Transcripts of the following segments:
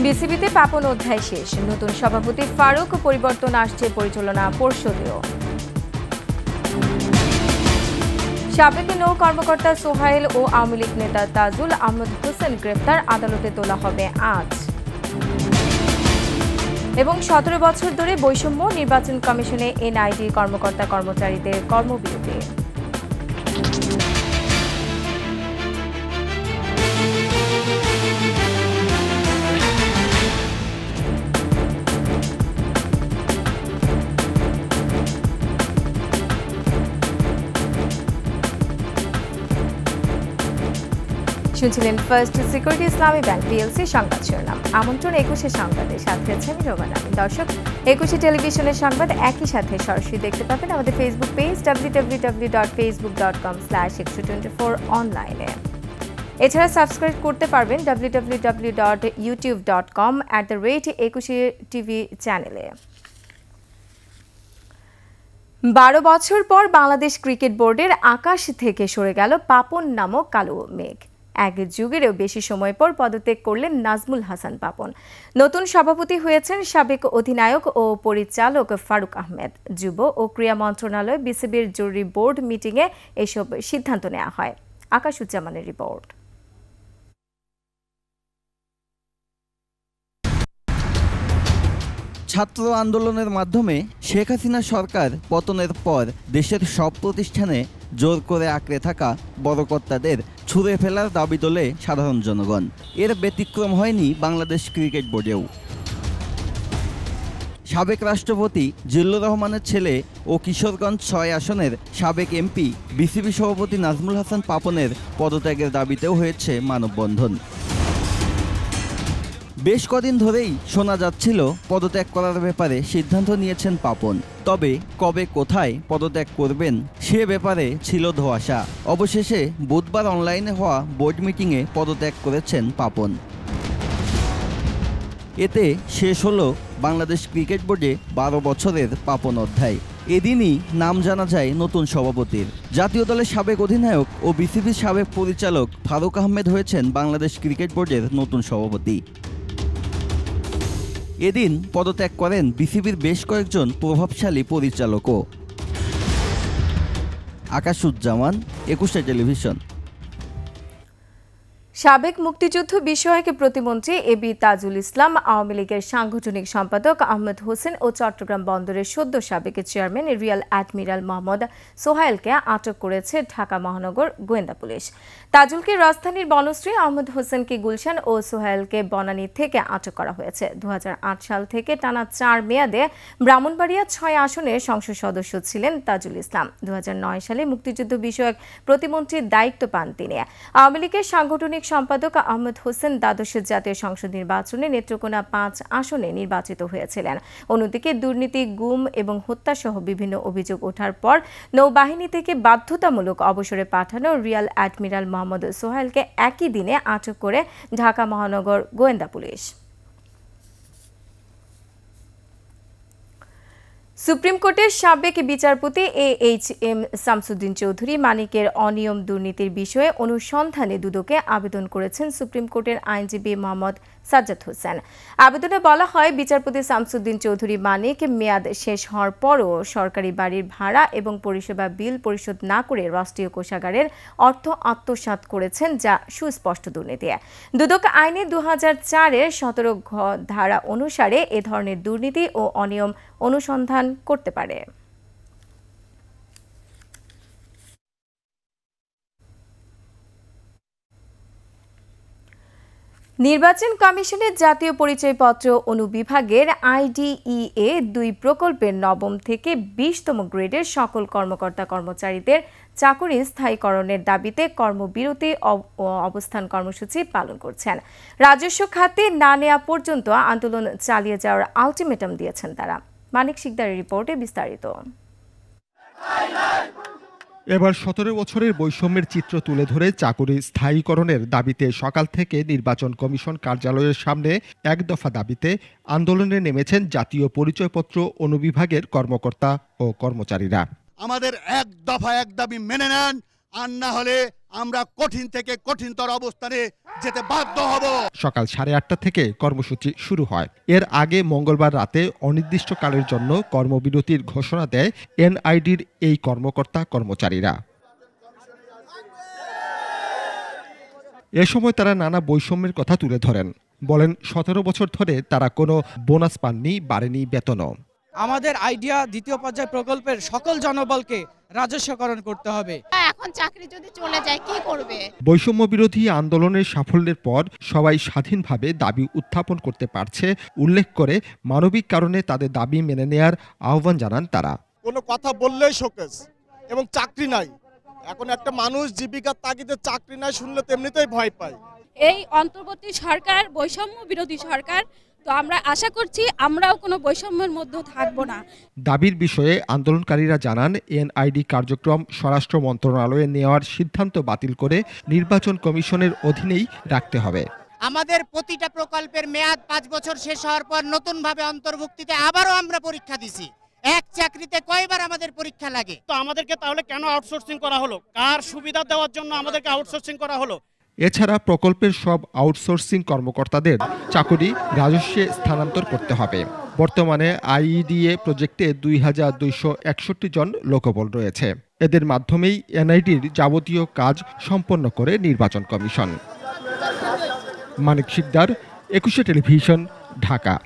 বিসিবিতে পাপন অধ্যায় শেষ, নতুন সভাপতি ফারুক, পরিবর্তন আসছে পরিচালনা পর্ষদেও। সাবেক নৌ কর্মকর্তা সোহাইল ও আওয়ামী লীগ নেতা তাজুল আহমদ হোসেন গ্রেফতার, আদালতে তোলা হবে আজ। এবং 17 বছর ধরে বৈষম্য নির্বাচন কমিশনে এনআইডি কর্মকর্তা কর্মচারীদের কর্মবিরতি। শুনছিলেন ফার্স্ট সিকিউরিটি ইসলামী ব্যাংক পিএলসি সংবাদ শিরোনাম। আমন্ত্রণ 21 সংবাদের সাথে আছে আমি রোমান আমিন। দর্শক, 21 টেলিভিশনের সংবাদ একই সাথে সরাসরি দেখতে পাবেন আমাদের ফেসবুক পেজ www.facebook.com/124 অনলাইনে। এছাড়া সাবস্ক্রাইব করতে পারবেন www.youtube.com/21TV চ্যানেলে। 12 বছর পর বাংলাদেশ ক্রিকেট বোর্ডের আকাশ থেকে সরে গেল পাপন নামক কালো মেঘ। এক যুগেরও বেশি সময় পর পদত্যাগ করলেন নাজমুল হাসান পাপন। নতুন সভাপতি হয়েছেন সাবেক অধিনায়ক ও পরিচালক ফারুক আহমেদ। যুব ও ক্রীড়া মন্ত্রণালয় বিসিবির জরুরি বোর্ড মিটিংয়ে এসব সিদ্ধান্ত নেওয়া হয়। আকাশুজ্জামানের রিপোর্ট। ছাত্র আন্দোলনের মাধ্যমে শেখ হাসিনা সরকার পতনের পর দেশের সব প্রতিষ্ঠানে জোর করে আঁকড়ে থাকা বড় কর্তাদের ছুঁড়ে ফেলার দাবি তোলে সাধারণ জনগণ। এর ব্যতিক্রম হয়নি বাংলাদেশ ক্রিকেট বোর্ডেও। সাবেক রাষ্ট্রপতি জিল্লুর রহমানের ছেলে ও কিশোরগঞ্জ 6 আসনের সাবেক এমপি বিসিবি সভাপতি নাজমুল হাসান পাপনের পদত্যাগের দাবিতেও হয়েছে মানববন্ধন। বেশ কদিন ধরেই শোনা যাচ্ছিল পদত্যাগ করার ব্যাপারে সিদ্ধান্ত নিয়েছেন পাপন। তবে কবে কোথায় পদত্যাগ করবেন সে ব্যাপারে ছিল ধোঁয়াশা। অবশেষে বুধবার অনলাইনে হওয়া বোর্ড মিটিংয়ে পদত্যাগ করেছেন পাপন। এতে শেষ হলো বাংলাদেশ ক্রিকেট বোর্ডে 12 বছরের পাপন অধ্যায়। এদিনই নাম জানা যায় নতুন সভাপতির। জাতীয় দলের সাবেক অধিনায়ক ও বিসিবির সাবেক পরিচালক ফারুক আহমেদ হয়েছেন বাংলাদেশ ক্রিকেট বোর্ডের নতুন সভাপতি। এদিন পদত্যাগ করেন বিসিবির বেশ কয়েকজন প্রভাবশালী পরিচালকও। আকাশুজ্জামান, 21 টেলিভিশন। সাবেক মুক্তিযুদ্ধ বিষয়ক প্রতিমন্ত্রী এবি তাজুল ইসলাম, আওয়ামী লীগের সাংগঠনিক সম্পাদক আহমেদ হোসেন ও চট্টগ্রাম বন্দরের সদ্য সাবেক চেয়ারম্যান রিয়াল অ্যাডমিরাল মোহাম্মদ সোহাইলকে আটক করেছে ঢাকা মহানগর গোয়েন্দা পুলিশ। তাজুলকে রাজধানীর বনশ্রী, আহমেদ হোসেনকে গুলশান ও সোহাইলকে বনানী থেকে আটক করা হয়েছে। 2008 সাল থেকে টানা 4 মেয়াদে ব্রাহ্মণবাড়িয়া 6 আসনের সংসদ সদস্য ছিলেন তাজুল ইসলাম। 2009 সালে মুক্তিযুদ্ধ বিষয়ক প্রতিমন্ত্রীর দায়িত্ব পান তিনি। আওয়ামী লীগের সাংগঠনিক সম্পাদক আহমেদ হোসেন দ্বাদশ জাতীয় সংসদ নির্বাচনে নেত্রকোনা 5 আসনে নির্বাচিত হয়েছিলেন। অন্যদিকে দুর্নীতি, গুম এবং হত্যা সহ বিভিন্ন অভিযোগ ওঠার পর নৌবাহিনী থেকে বাধ্যতামূলক অবসরে পাঠানো রিয়াল অ্যাডমিরাল মোহাম্মদ সোহাইলকে একই দিনে আটক করে ঢাকা মহানগর গোয়েন্দা পুলিশ। সুপ্রিম কোর্টের সাবেক বিচারপতি AHM শামসুদ্দিন চৌধুরী মানিকের অনিয়ম দুর্নীতির বিষয়ে অনুসন্ধানে দুদকে আবেদন করেছেন সুপ্রিম কোর্টের আইনজীবী মোহাম্মদ সাজ্জাদ হোসেন। আবেদনে বলা হয়, বিচারপতি শামসুদ্দিন চৌধুরী মানিক মেয়াদ শেষ হওয়ার পরও সরকারি বাড়ির ভাড়া এবং পরিষেবা বিল পরিশোধ না করে রাষ্ট্রীয় কোষাগারের অর্থ আত্মসাৎ করেছেন, যা সুস্পষ্ট দুর্নীতি। দুদক আইনে 2004-এর 17 ধারা অনুসারে এ ধরনের দুর্নীতি ও অনিয়ম অনুসন্ধান করতে পারে। নির্বাচন কমিশনের জাতীয় পরিচয়পত্র অনুবিভাগের IDEA 2 প্রকল্পের 9ম থেকে 20তম গ্রেডের সকল কর্মকর্তা কর্মচারীদের চাকরি স্থায়ীকরণের দাবিতে কর্মবিরতি ও অবস্থান কর্মসূচি পালন করছেন। রাজস্ব খাতে না নেওয়া পর্যন্ত আন্দোলন চালিয়ে যাওয়ার আলটিমেটাম দিয়েছেন তারা। মানিক শিকদারের রিপোর্টে বিস্তারিত। এবার 17 বছরের বৈষম্যের চিত্র তুলে ধরে চাকরি স্থায়ীকরণের দাবিতে সকাল থেকে নির্বাচন কমিশন কার্যালয়ের সামনে এক দফা দাবিতে আন্দোলনে নেমেছেন জাতীয় পরিচয়পত্র অনুবিভাগের কর্মকর্তা ও কর্মচারীরা। আমাদের এক দফা এক দাবি মেনে নেন, আর না হলে আমরা কঠিন থেকে কঠিনতর অবস্থানে যেতে বাধ্য হব। সকাল 8:30 থেকে কর্মসূচি শুরু হয়। এর আগে মঙ্গলবার রাতে অনির্দিষ্টকালের জন্য কর্মবিরতির ঘোষণা দেয় এনআইডির এই কর্মকর্তা কর্মচারীরা। এ সময় তারা নানা বৈষম্যের কথা তুলে ধরেন। বলেন 17 বছর ধরে তারা কোনো বোনাস পাননি, বাড়েনি বেতনও। আমাদের আইডিয়া দ্বিতীয় পর্যায় প্রকল্পের সকল জনবলকে রাজস্বকরণ করতে হবে। এখন চাকরি যদি চলে যায় কি করবে? বৈষম্য বিরোধী আন্দোলনের সাফল্যের পর সবাই স্বাধীনভাবে দাবি উত্থাপন করতে পারছে উল্লেখ করে মানবিক কারণে তাদের দাবি মেনে নেয়ার আহ্বান জানান তারা। কোনো কথা বললেই শোকেস এবং চাকরি নাই। এখন একটা মানুষ জীবিকার তাগিদে চাকরি নাই শুনলে তেমনিতেই ভয় পায়। এই অন্তর্বর্তী সরকার বৈষম্য বিরোধী সরকার, তো আমরা আশা করছি আমরাও কোনো বৈষম্যের মধ্যে থাকবো না। দাবির বিষয়ে আন্দোলনকারীরা জানান এনআইডি কার্যক্রম স্বরাষ্ট্র মন্ত্রণালয়ে নেওয়ার সিদ্ধান্ত বাতিল করে নির্বাচন কমিশনের অধীনেই রাখতে হবে। আমাদের প্রতিটা প্রকল্পের মেয়াদ 5 বছর শেষ হওয়ার পর নতুনভাবে অন্তর্ভুক্তিতে আবারও আমরা পরীক্ষা দিছি। এক চাকরিতে কয়বার আমাদের পরীক্ষা লাগে? তো আমাদেরকে তাহলে কেন আউটসোর্সিং করা হলো? কার সুবিধা দেওয়ার জন্য আমাদেরকে আউটসোর্সিং করা হলো? এছাড়া প্রকল্পের সব আউটসোর্সিং কর্মকর্তাদের চাকরি রাজস্বে স্থানান্তর করতে হবে। বর্তমানে আইইডিএ প্রজেক্টে 2261 জন লোকবল রয়েছে। এদের মাধ্যমেই এনআইডির যাবতীয় কাজ সম্পন্ন করে নির্বাচন কমিশন। মানিক শিকদার, 21 টেলিভিশন, ঢাকা।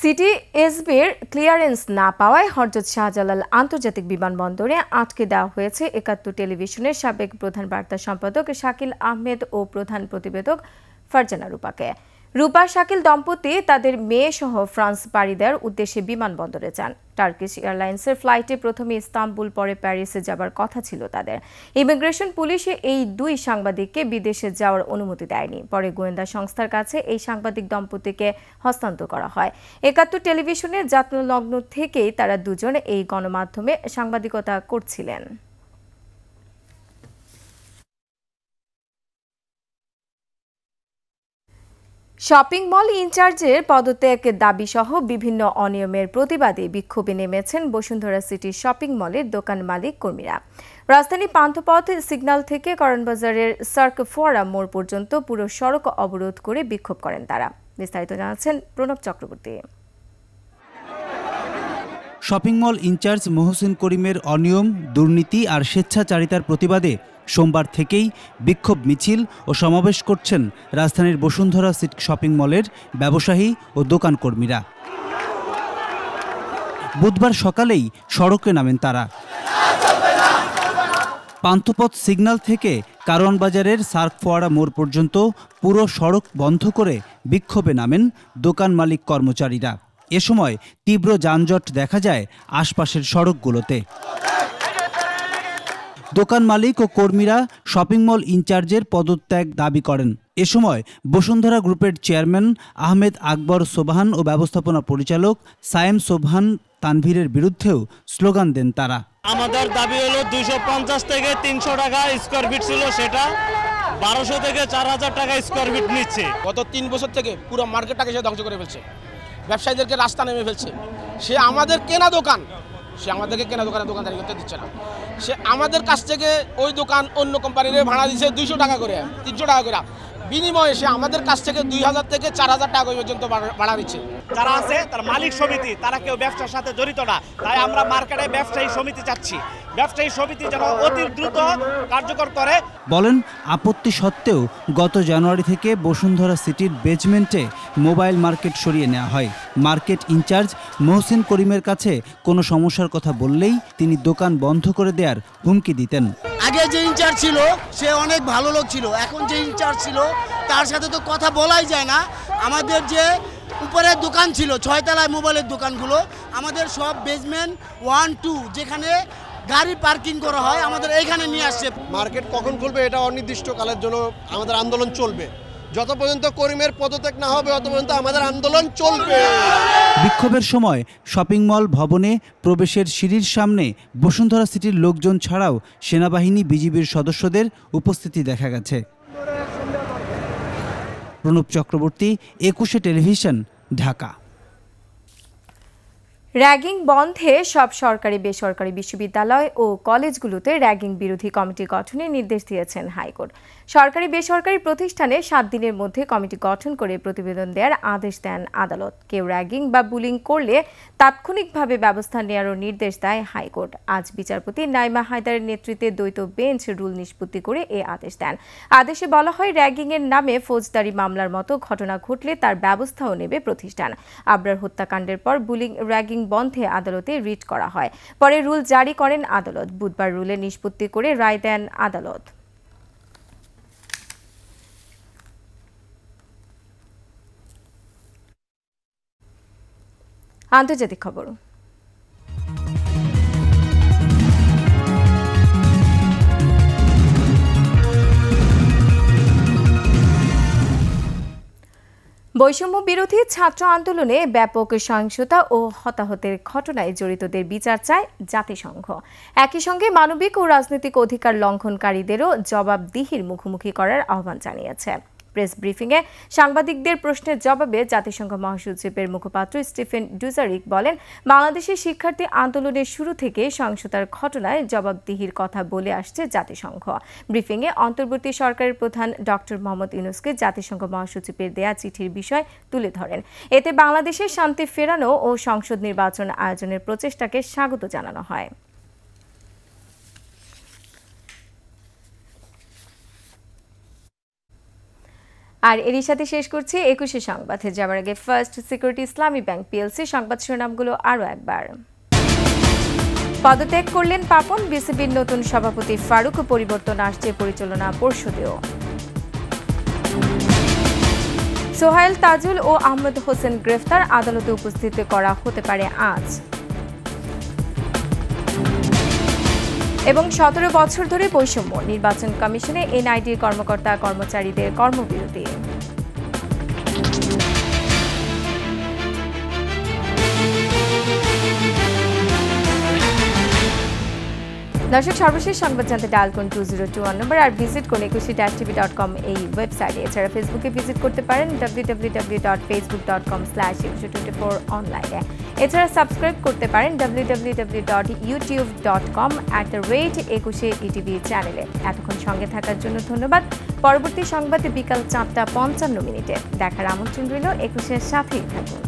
সিটি এসবির ক্লিয়ারেন্স না পাওয়ায় হযরত শাহজালাল আন্তর্জাতিক বিমানবন্দরে আটকে দেওয়া হয়েছে 71 টেলিভিশনের সাবেক প্রধান বার্তা সম্পাদক শাকিল আহমেদ ও প্রধান প্রতিবেদক ফারজানা রূপাকে। রূপা শাকিল দম্পতি তাদের মেয়ে সহ ফ্রান্স পাড়ি দেওয়ার উদ্দেশ্যে বিমানবন্দরে যান। টার্কিশ এয়ারলাইন্সের ফ্লাইটে প্রথমে ইস্তাম্বুল, পরে প্যারিসে যাবার কথা ছিল তাদের। ইমিগ্রেশন পুলিশে এই দুই সাংবাদিককে বিদেশে যাওয়ার অনুমতি দেয়নি। পরে গোয়েন্দা সংস্থার কাছে এই সাংবাদিক দম্পতিকে হস্তান্তর করা হয়। 71 টেলিভিশনের যাত্রালগ্ন থেকেই তারা দুজন এই গণমাধ্যমে সাংবাদিকতা করছিলেন। শপিং মল ইনচার্জের পদত্যাগের দাবি সহ বিভিন্ন অনিয়মের প্রতিবাদে বিক্ষোভে নেমেছেন বসুন্ধরা সিটি শপিং মলের দোকান মালিক কর্মীরা। রাজধানী পান্থপথ সিগন্যাল থেকে করণবাজারের সার্ক ফোয়ারা মোড় পর্যন্ত পুরো সড়ক অবরোধ করে বিক্ষোভ করেন তারা। বিস্তারিত জানাচ্ছেন Pranab Chakraborty. Shopping mall incharge Mohsin করিমের অনিয়ম, দুর্নীতি আর স্বেচ্ছাচারিতার প্রতিবাদে সোমবার থেকেই বিক্ষোভ মিছিল ও সমাবেশ করছেন রাজধানীর বসুন্ধরা সিটি শপিং মলের ব্যবসায়ী ও দোকান কর্মীরা। বুধবার সকালেই সড়কে নামেন তারা। পান্থপথ সিগন্যাল থেকে কারওয়ান বাজারের সার্ক ফোয়ারা মোড় পর্যন্ত পুরো সড়ক বন্ধ করে বিক্ষোভে নামেন দোকান মালিক কর্মচারীরা। এ সময় তীব্র যানজট দেখা যায় আশপাশের সড়কগুলোতে। দোকান মালিক ও কর্মীরা শপিং মল ইনচার্জের পদত্যাগ দাবি করেন। এ সময় বসুন্ধরা গ্রুপের চেয়ারম্যান আহমেদ আকবর সোবহান ও ব্যবস্থাপনা পরিচালক সায়েম সোবহান তানভীরের বিরুদ্ধেও স্লোগান দেন তারা। আমাদের দাবি হলো 250 থেকে 300 টাকা স্কয়ার ফিট ছিল, সেটা 1200 থেকে 4000 টাকা স্কয়ার ফিট নিচ্ছে। গত 3 বছর থেকে পুরো মার্কেটটাকে সে ধ্বংস করে ফেলছে, ব্যবসায়ীদেরকে রাস্তা নেমে ফেলছে। সে আমাদের কেনা দোকান, সে আমাদেরকে কেনা দোকানে দোকানদারি করতে দিচ্ছে না। সে আমাদের কাছ থেকে ওই দোকান অন্য কোম্পানির ভাড়া দিচ্ছে 200 টাকা করে, 300 টাকা করে। বিনিময়ে সে আমাদের কাছ থেকে 2000 থেকে 4000 টাকা পর্যন্ত ভাড়া দিচ্ছে। যারা আছে তার মালিক সমিতি, তারা কেউ ব্যবসার সাথে জড়িত না। তাই আমরা মার্কেটে ব্যবসায়ী সমিতি চাচ্ছি, ব্যবসায়ী সমিতি যেন অতি দ্রুত কার্যকর করে। বলেন আপত্তি সত্ত্বেও গত জানুয়ারি থেকে বসুন্ধরা সিটির বেজমেন্টে মোবাইল মার্কেট সরিয়ে নেওয়া হয়। মার্কেট ইনচার্জ মহসিন করিমের কাছে কোনো সমস্যার কথা বললেই তিনি দোকান বন্ধ করে দেওয়ার হুমকি দিতেন। আগে যে ইনচার্জ ছিল সে অনেক ভালো লোক ছিল, এখন যে ইনচার্জ ছিল তার সাথে তো কথা বলাই যায় না। আমাদের যে উপরের দোকান ছিল 6 তলায় মোবাইলের দোকানগুলো, আমাদের সব বেসমেন্ট 1, 2 যেখানে গাড়ি পার্কিং করা হয় আমাদের এইখানে নিয়ে আসছে। মার্কেট কখন খুলবে এটা অনির্দিষ্টকালের জন্য আমাদের আন্দোলন চলবে। যত পর্যন্ত করিমের পদত্যাগ না হবে তত পর্যন্ত আমাদের আন্দোলন চলবে। বিক্ষোভের সময় শপিং মল ভবনে প্রবেশের সিঁড়ির সামনে বসুন্ধরা সিটির লোকজন ছাড়াও সেনাবাহিনী, বিজিবির সদস্যদের উপস্থিতি দেখা গেছে। প্রণব চক্রবর্তী, 21 টেলিভিশন, ঢাকা। র্যাগিং বন্ধে সব সরকারি বেসরকারি বিশ্ববিদ্যালয় ও কলেজগুলোতে র্যাগিং বিরোধী কমিটি গঠনের নির্দেশ দিয়েছেন হাইকোর্ট। সরকারি বেসরকারি প্রতিষ্ঠানে 7 দিনের মধ্যে কমিটি গঠন করে প্রতিবেদন দেওয়ার আদেশ দেন আদালত। কেউ র্যাগিং বা বুলিং করলে তাৎক্ষণিকভাবে ব্যবস্থা নেওয়ারও নির্দেশ দেয় হাইকোর্ট। আজ বিচারপতি নাইমা হায়দারের নেতৃত্বে দ্বৈত বেঞ্চ রুল নিষ্পত্তি করে এ আদেশ দেন। আদেশে বলা হয়, র্যাগিংয়ের নামে ফৌজদারি মামলার মতো ঘটনা ঘটলে তার ব্যবস্থাও নেবে প্রতিষ্ঠান। আবরার হত্যাকাণ্ডের পর বুলিং র্যাগিং বন্ধে আদালতে রিট করা হয়। পরে রুল জারি করেন আদালত। বুধবার রুলে নিষ্পত্তি করে রায় দেন আদালত। আন্তর্জাতিক খবর। বৈষম্য বিরোধী ছাত্র আন্দোলনে ব্যাপক সহিংসতা ও হতাহতের ঘটনায় জড়িতদের বিচার চায় জাতিসংঘ। একই সঙ্গে মানবিক ও রাজনৈতিক অধিকার লঙ্ঘনকারীদেরও জবাবদিহির মুখোমুখি করার আহ্বান জানিয়েছে। প্রেস ব্রিফিংয়ে সাংবাদিকদের প্রশ্নের জবাবে জাতিসংঘ মহাসচিবের মুখপাত্র স্টিফেন ডুজারিক বলেন, বাংলাদেশের শিক্ষার্থী আন্দোলনের শুরু থেকে সহিংসতার ঘটনায় জবাবদিহির কথা বলে আসছে জাতিসংঘ। ব্রিফিংয়ে অন্তর্বর্তী সরকারের প্রধান ডক্টর মোহাম্মদ ইউনূসকে জাতিসংঘ মহাসচিবের দেয়া চিঠির বিষয় তুলে ধরেন। এতে বাংলাদেশের শান্তি ফেরানো ও সংসদ নির্বাচন আয়োজনের প্রচেষ্টাকে স্বাগত জানানো হয়। আর এরই সাথে শেষ করছি 21 সংবাদে যাওয়ার আগে ফার্স্ট সিকিউরিটি ইসলামী ব্যাংক পিএলসি সংবাদ শিরোনামগুলো আরও একবার। পদত্যাগ করলেন পাপন, বিসিবির নতুন সভাপতি ফারুক, পরিবর্তন আসছে পরিচালনা পর্ষদেও। সোহাইল, তাজুল ও আহমেদ হোসেন গ্রেফতার, আদালতে উপস্থিত করা হতে পারে আজ। এবং 17 বছর ধরে বৈষম্য, নির্বাচন কমিশনে এনআইডির কর্মকর্তা কর্মচারীদের কর্মবিরতি। দর্শক, সর্বশেষ সংবাদ জানতে ডায়াল করুন 2021 নম্বর আর ভিজিট করুন 21-tv.com এই ওয়েবসাইটে। এছাড়া ফেসবুকে ভিজিট করতে পারেন www.facebook.com/2124 অনলাইনে। এছাড়া সাবস্ক্রাইব করতে পারেন www.youtube.com/21etv চ্যানেলে। এতক্ষণ সঙ্গে থাকার জন্য ধন্যবাদ। পরবর্তী সংবাদে বিকাল 4টা 55 মিনিটে দেখার আমন্ত্রণ রইল। 21-এর সাথেই থাকুন।